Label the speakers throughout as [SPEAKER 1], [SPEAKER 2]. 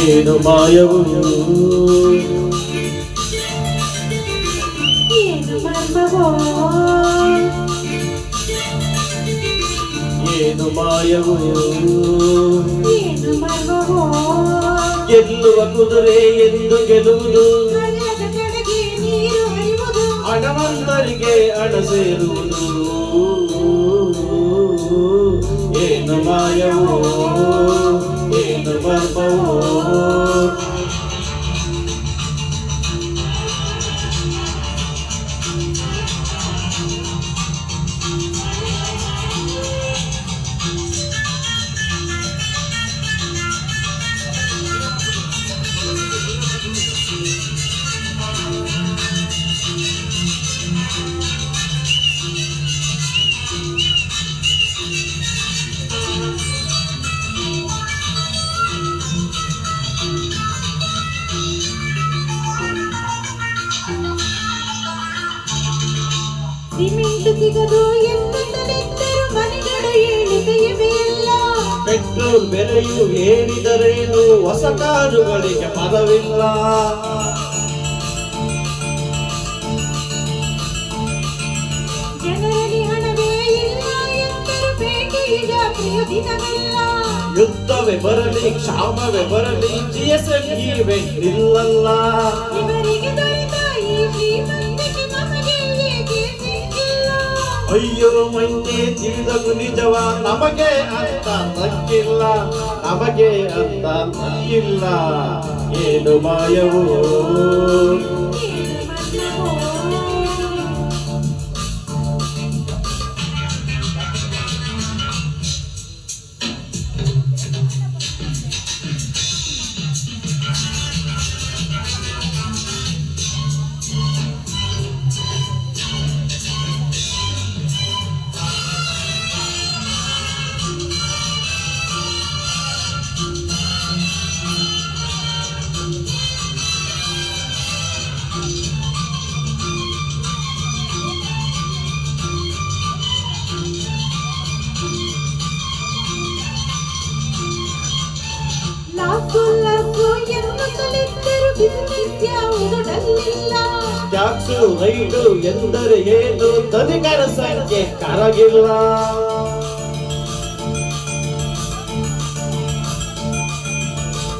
[SPEAKER 1] ಏನು ಮಾಯವು
[SPEAKER 2] ಏನು ಮರ್ಮವೋ
[SPEAKER 1] ಏನು ಮಾಯವು
[SPEAKER 2] ಏನು ಮರ್ಮವೋ
[SPEAKER 1] ಗೆಲ್ಲುವ ಕುದುರೆ ಎಂದು ಗೆಲ್ಲುವುದು
[SPEAKER 2] ಹಳ್ಳದ ಕಡೆಗೆ ನೀರು ಹರಿಯುವುದು
[SPEAKER 1] ಹಣವಂತರಿಗೆ ಹಣ ಸೇರುವುದು ಏನು ಮಾಯವೋ ಏನು ಮರ್ಮವೋ
[SPEAKER 2] ಸಿಮೆಂಟ್ ಸಿಗದು ಎಂತಲೆತ್ತರು ಮನೆಗಳು ಏಳಿದೆಯಲ್ಲ
[SPEAKER 1] ಪೆಟ್ರೋಲ್ ಬೆಲೆಯು ಏರಿದರೇನು ಹೊಸ ಕಾರುಗಳಿಗೆ ಪದವಿಲ್ಲ
[SPEAKER 2] ಜನರಲ್ಲಿ ಹಣವೇ ಇಲ್ಲ ಎಂದರು ಬೇಕೆ ಈಗ ಪ್ರಯೋಜನವಿಲ್ಲ
[SPEAKER 1] ಯುದ್ಧವೇ ಬರಲಿ ಕ್ಷಾಮವೇ ಬರಲಿ GSM ನಿಲ್ಲಲ್ಲ
[SPEAKER 2] ಇವರಿಗೆ ದೊರೆತ ಈ ಶ್ರೀಮಂತಿಕೆ ನಮಗೆ ಏಕೆ ಸಿಕ್ಕಿಲ್ಲ
[SPEAKER 1] ಅಯ್ಯೋ ಮಂಗೆ ತಿಳಿದವು ನಿಜವ ನಮಗೆ ಅಂತ ನಕ್ಕಿಲ್ಲ ನಮಗೆ ಅಂತ ನಕ್ಕಿಲ್ಲ ಏನು ಮಾಯವೋ
[SPEAKER 2] ಏನು ಮರ್ಮವೋ ಲಾಕು ಲಾಕು ಎನ್ನುತ್ತಲಿದ್ದರು ಬಿಸಿನೆಸ್ ಯಾವುದು ಡಲ್ಲಿಲ್ಲ
[SPEAKER 1] ಟ್ಯಾಕ್ಸು ರೈಡು ಎಂದರೆ ಏನು ಧನಿಕರ ಸಂಖ್ಯೆ ಕರಗಿಲ್ಲ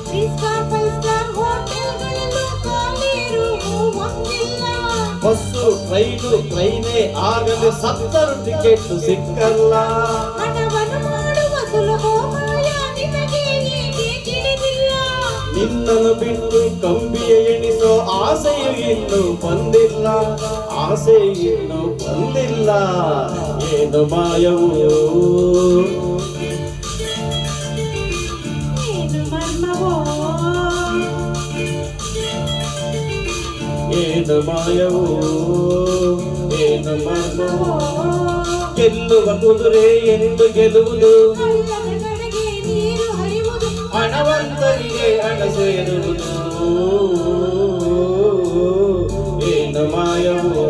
[SPEAKER 2] ಫೈವ್ ಸ್ಟಾರ್ ಹೋಟೆಲ್ಗಳಲ್ಲೂ ಖಾಲಿ ರೂಮು ಒಂದಿಲ್ಲ
[SPEAKER 1] ಬಸ್ಸು ಟ್ರೈನೇ ಆಗದೆ 70 ಟಿಕೆಟ್ ಸಿಕ್ಕಲ್ಲ
[SPEAKER 2] ಹಣವನ್ನು ಮಾಡುವ ಸುಲಭ ಮಾಯ ನಿಮಗೆ ಏಕೆ ತಿಳಿದಿಲ್ಲ
[SPEAKER 1] ನಿನ್ನನ್ನು ಬಿಟ್ಟು ಕಂಬಿಯ ಎಣಿಸೋ ಆಸೆಯು ಇನ್ನು ಬಂದಿಲ್ಲ ಆಸೆ ಇನ್ನು ಬಂದಿಲ್ಲ ಏನು ಮಾಯವೋ
[SPEAKER 2] ಏನು ಮರ್ಮವೋ
[SPEAKER 1] ಏನು ಮಾಯವೋ ಏನು ಮರ್ಮವೋ ಗೆಲ್ಲುವ ಕುದುರೆ ಎಂದು ಗೆಲ್ಲುವುದು
[SPEAKER 2] ಹಳ್ಳದ ಕಡೆಗೆ ನೀರು ಹರಿಯುವುದು
[SPEAKER 1] ಹಣವಂತರಿಗೆ ಹಣ ಸೇರುವುದು ಏನು ಮಾಯವೋ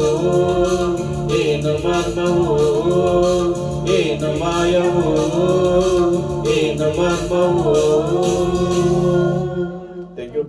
[SPEAKER 1] ಏನು ಮರ್ಮವೋ ಏನು ಮಾಯವೋ ಏನು ಮರ್ಮವೋ ಥ್ಯಾಂಕ್ ಯು